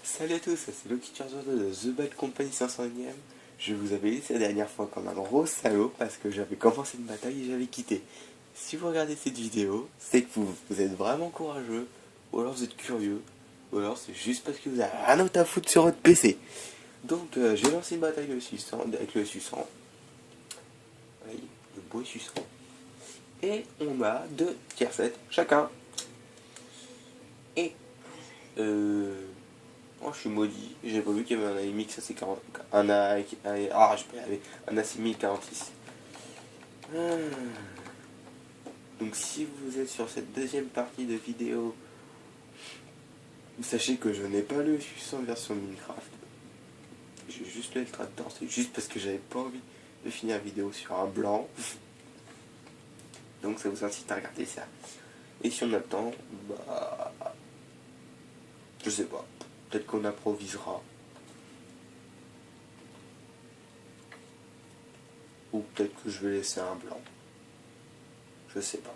Salut à tous, c'est Loki Turzo de The Bad Company 501ème. Je vous avais laissé la dernière fois comme un gros salaud parce que j'avais commencé une bataille et j'avais quitté. Si vous regardez cette vidéo, c'est que vous êtes vraiment courageux, ou alors vous êtes curieux, ou alors c'est juste parce que vous avez rien d'autre à foutre sur votre PC. Donc j'ai lancé une bataille avec le Susan. Oui, le beau Susan. Et on a 2 tier 7 chacun. Et oh, je suis maudit, j'ai pas vu qu'il y avait un AMX AC40. Un AC1046. Donc si vous êtes sur cette deuxième partie de vidéo, vous sachez que je n'ai pas le Susan version Minecraft. J'ai juste le Tractor, c'est juste parce que j'avais pas envie de finir la vidéo sur un blanc. Donc ça vous incite à regarder ça. Et si on attend, bah... je sais pas. Peut-être qu'on improvisera. Ou peut-être que je vais laisser un blanc. Je sais pas.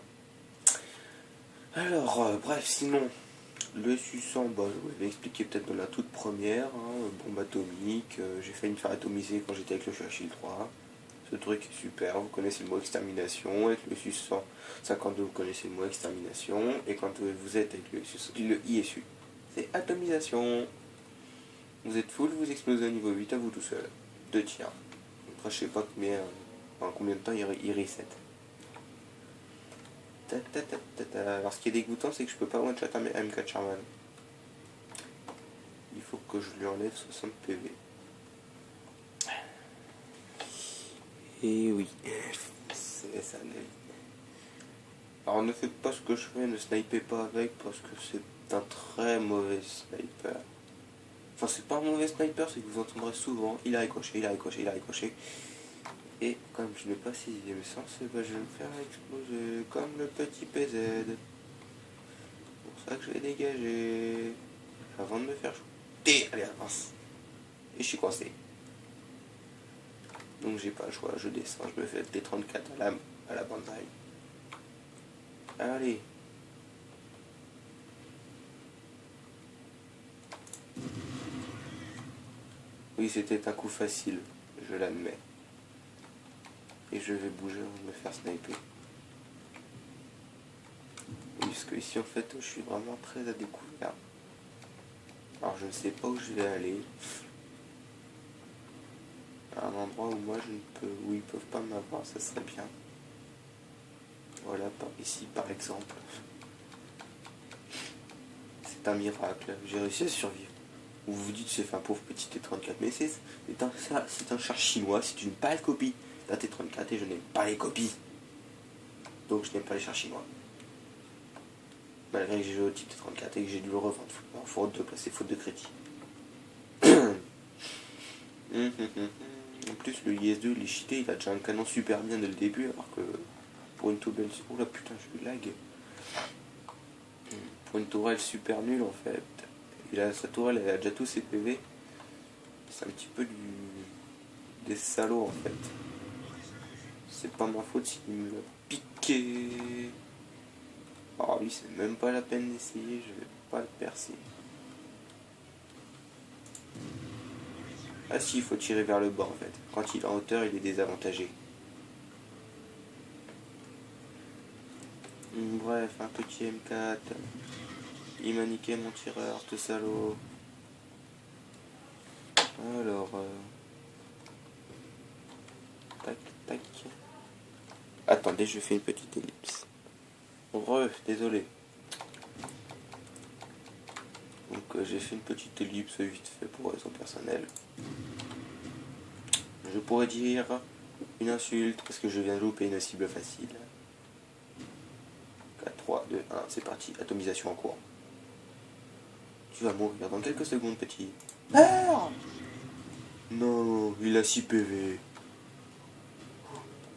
Alors, bref, sinon, le Susan, bah, je vous l'ai expliqué peut-être dans la toute première, bombe atomique, j'ai failli me faire atomiser quand j'étais avec le Churchill 3. Ce truc est super, vous connaissez le mot extermination, avec le Susan 52, vous connaissez le mot extermination, et quand vous êtes avec le Susan, le ISU, c'est atomisation. Vous êtes full, vous explosez au niveau 8 à vous tout seul. 2 tiers. Après, je sais pas combien de temps il reset. Alors, ce qui est dégoûtant, c'est que je peux pas one-shot un MK Charman. Il faut que je lui enlève 60 PV. Et oui, c'est ça la vie. Alors, ne faites pas ce que je fais, ne snipez pas avec parce que c'est un très mauvais sniper. Enfin, c'est pas un mauvais sniper, c'est que vous entendrez souvent il a ricoché, il a ricoché, il a ricoché. Et comme je n'ai pas 6ème sens, je vais me faire exploser comme le petit PZ. C'est pour ça que je vais dégager avant de me faire shooter. Allez, avance. Et je suis coincé. Donc j'ai pas le choix, je descends, je me fais le T34 à la bandaille. Allez. Oui, c'était un coup facile, je l'admets. Et je vais bouger avant de me faire sniper. Oui, parce que ici en fait je suis vraiment très à découvert. Alors je ne sais pas où je vais aller. À un endroit où moi je ne peux, où ils peuvent pas m'avoir, ça serait bien. Voilà, par ici par exemple. C'est un miracle, j'ai réussi à survivre. Vous vous dites c'est fait un pauvre petit T34, mais c'est un char chinois, c'est une pâle copie d'un T34 et je n'aime pas les copies. Donc je n'aime pas les chars chinois. Malgré que j'ai joué au type T34 et que j'ai dû le revendre. Faute de classe et faute de crédit. En plus le IS-2 il est cheaté, il a déjà un canon super bien dès le début alors que pour une tourelle... Oh là putain je lag. Pour une tourelle super nulle en fait. Sa tourelle elle a déjà tous ses PV. C'est un petit peu des salauds en fait. C'est pas ma faute s'il me l'a piqué. Alors lui c'est même pas la peine d'essayer, je vais pas le percer. Ah si, il faut tirer vers le bas en fait. Quand il est en hauteur, il est désavantagé. Bref, un petit M4. Il m'a niqué mon tireur, ce salaud. Alors... tac, tac. Attendez, je fais une petite ellipse. Désolé. Donc j'ai fait une petite ellipse vite fait pour raison personnelle. Je pourrais dire une insulte parce que je viens de louper une cible facile. 4, 3, 2, 1, c'est parti, atomisation en cours. Tu vas mourir dans quelques secondes, petit. Merde! Non, il a 6 PV.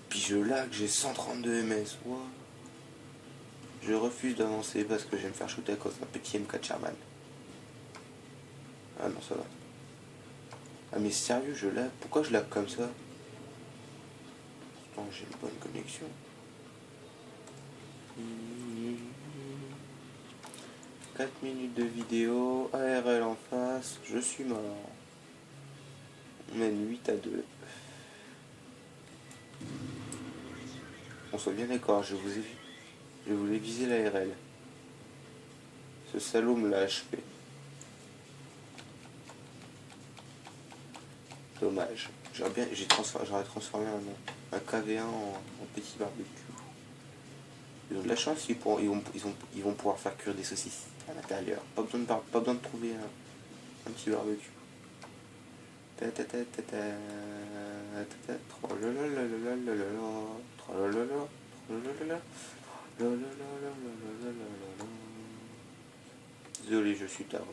Puis je lag, j'ai 132 ms. Wow. Je refuse d'avancer parce que je vais me faire shooter à cause d'un petit M4 Sherman. Ah non, ça va. Ah mais sérieux, je lag. Pourquoi je lag comme ça? Pourtant, j'ai une bonne connexion. 4 minutes de vidéo, ARL en face, suis mort. On mène 8 à 2. On soit bien d'accord, je voulais viser l'ARL. Ce salaud me l'a achevé. Dommage. J'aurais transformé un KV1 en petit barbecue. Ils ont de la chance, ils vont pouvoir faire cuire des saucisses à l'intérieur. Pas besoin de trouver un petit barbecue. Désolé, je suis taré,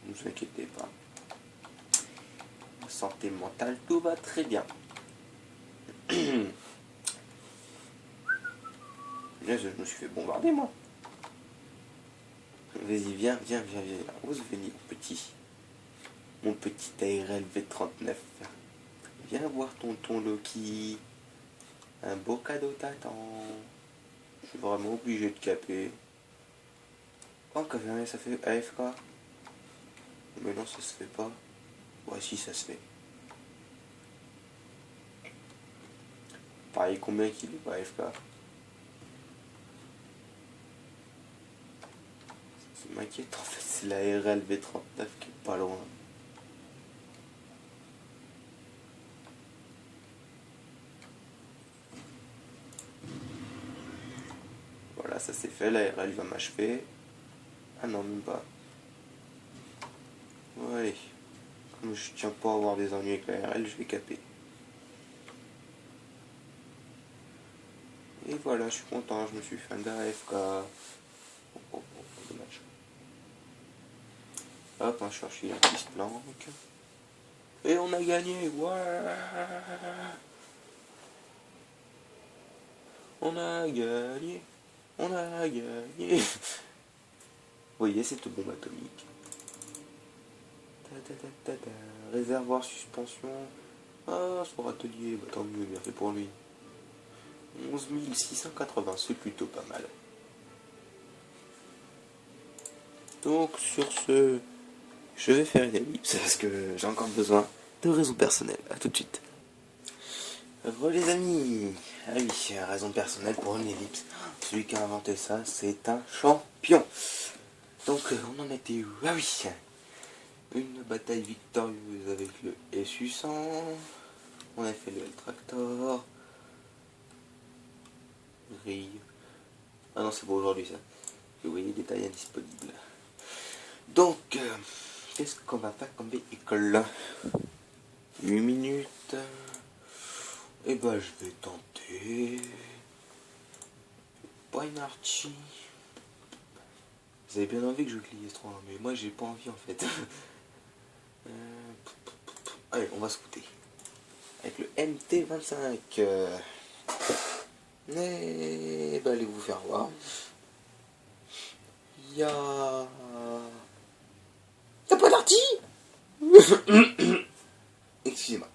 ne vous inquiétez pas. Santé mentale, tout va très bien. Je me suis fait bombarder, moi. Vas-y, viens. Ose venir, mon petit ARL V39. Viens voir tonton Loki. Un beau cadeau t'attend. Je suis vraiment obligé de caper. Oh, quand ça fait AFK. Mais non, ça se fait pas. Ouais, si, ça se fait. Pareil, combien qu'il est pas AFK? Ce qui m'inquiète, en fait, c'est la RL V39 qui est pas loin. Voilà, ça c'est fait, la RL va m'achever. Ah non, même pas. Bon, allez. Comme je tiens pas à avoir des ennuis avec la RL, je vais caper. Et voilà, je suis content, je me suis fait un AFK. Oh, dommage. Hop, un chercher la petite planque. Et on a gagné, ouais. On a gagné. Vous voyez cette bombe atomique. Réservoir suspension. Ah, son atelier, bah, tant mieux, bien fait pour lui. 11 680, c'est plutôt pas mal. Donc sur ce, je vais faire une ellipse parce que j'ai encore besoin de raisons personnelles. A tout de suite. Les amis. Ah oui, raison personnelle pour une ellipse. Celui qui a inventé ça, c'est un champion. Donc on en était où? Ah oui, une bataille victorieuse avec le SU-100. On a fait le L-Tractor. Grille. Ah non, c'est pour aujourd'hui ça. Vous voyez, détails indisponibles. Donc, qu'est-ce qu'on va faire comme véhicule? 8 minutes. Et bah, je vais tenter. Pas une Archie. Vous avez bien envie que je glisse 3, mais moi j'ai pas envie en fait. Allez, on va scouter. Avec le MT25. Et bah, allez vous faire voir. Y'a pas d'arty. Excusez-moi.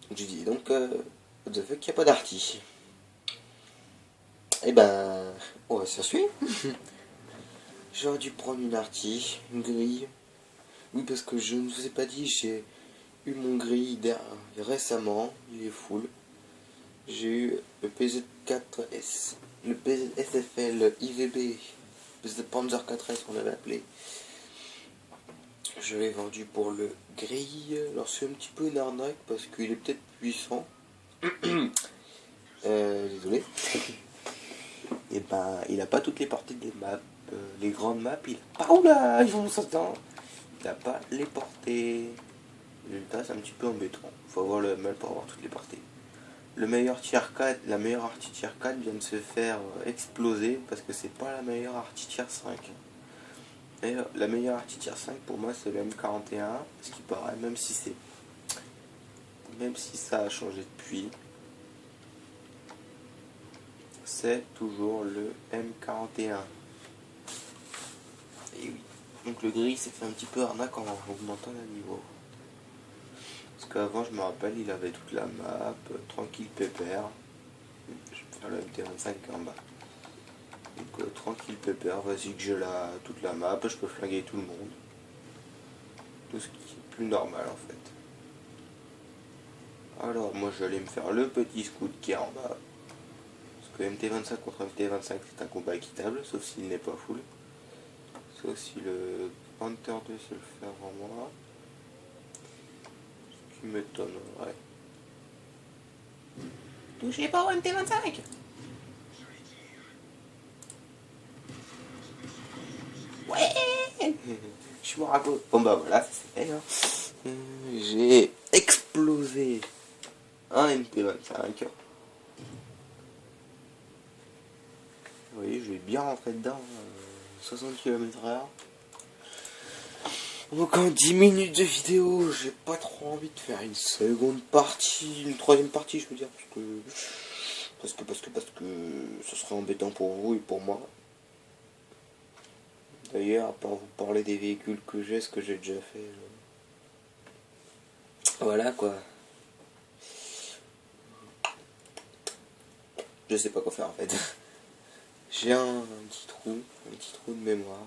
Je dis donc, what the fuck, y'a pas d'arty. Et ben, ouais, ça suit. J'aurais dû prendre une arty, une grille. Oui, parce que je ne vous ai pas dit, j'ai eu mon grille récemment, il est full. J'ai eu le PZ4S, le PZSFL IVB, PZ Panzer 4S on l'avait appelé. Je l'ai vendu pour le grille. Alors c'est un petit peu une arnaque parce qu'il est peut-être puissant. Désolé. Et ben il a pas toutes les portées des maps. Les grandes maps, il a pas. Oula, ils vont s'entendre. Il a pas les portées. Résultat, c'est un petit peu embêtant. Faut avoir le mal pour avoir toutes les portées. Le meilleur tier 4, la meilleure arty tier 4 vient de se faire exploser parce que c'est pas la meilleure arty tier 5. Et la meilleure arty tier 5 pour moi c'est le M41, ce qui paraît, même si ça a changé depuis, c'est toujours le M41. Et oui. Donc le gris s'est fait un petit peu arnaque en augmentant le niveau. Parce qu'avant, je me rappelle, il avait toute la map, tranquille pépère. Je vais faire le MT25 en bas. Donc tranquille pépère, vas-y que j'ai toute la map, je peux flinguer tout le monde. tout ce qui est plus normal en fait. Alors moi je vais aller me faire le petit scout qui est en bas. Parce que MT25 contre MT25 c'est un combat équitable, sauf s'il n'est pas full. Sauf si le Panther 2 sait le faire avant moi. Ce qui m'étonnerait. Touchez pas au MT25. Ouais. Je suis mort à cause. Bon bah voilà, ça c'est fait. Hein. J'ai explosé un MT25. Vous voyez, je vais bien rentrer dedans. 60 km/h. Donc en 10 minutes de vidéo, j'ai pas trop envie de faire une seconde partie, une troisième partie je veux dire, parce que ce serait embêtant pour vous et pour moi. D'ailleurs, à part vous parler des véhicules que j'ai, ce que j'ai déjà fait, voilà quoi. Je sais pas quoi faire en fait. J'ai un petit trou de mémoire.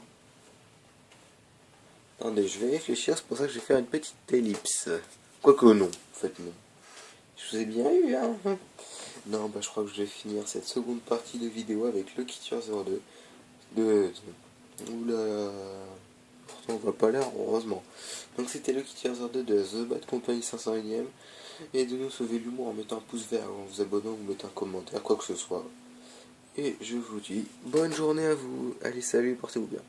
Attendez, je vais réfléchir, c'est pour ça que je vais faire une petite ellipse. Quoique non, en fait non. Je vous ai bien eu, hein. Non, bah je crois que je vais finir cette seconde partie de vidéo avec le Kitcher 02. Oula. Pourtant on voit pas l'air, heureusement. Donc c'était le Kitcher 02 de The Bad Company 501ème. Et de nous sauver l'humour en mettant un pouce vert, en vous abonnant, ou mettant un commentaire, quoi que ce soit. Et je vous dis bonne journée à vous. Allez, salut, portez-vous bien.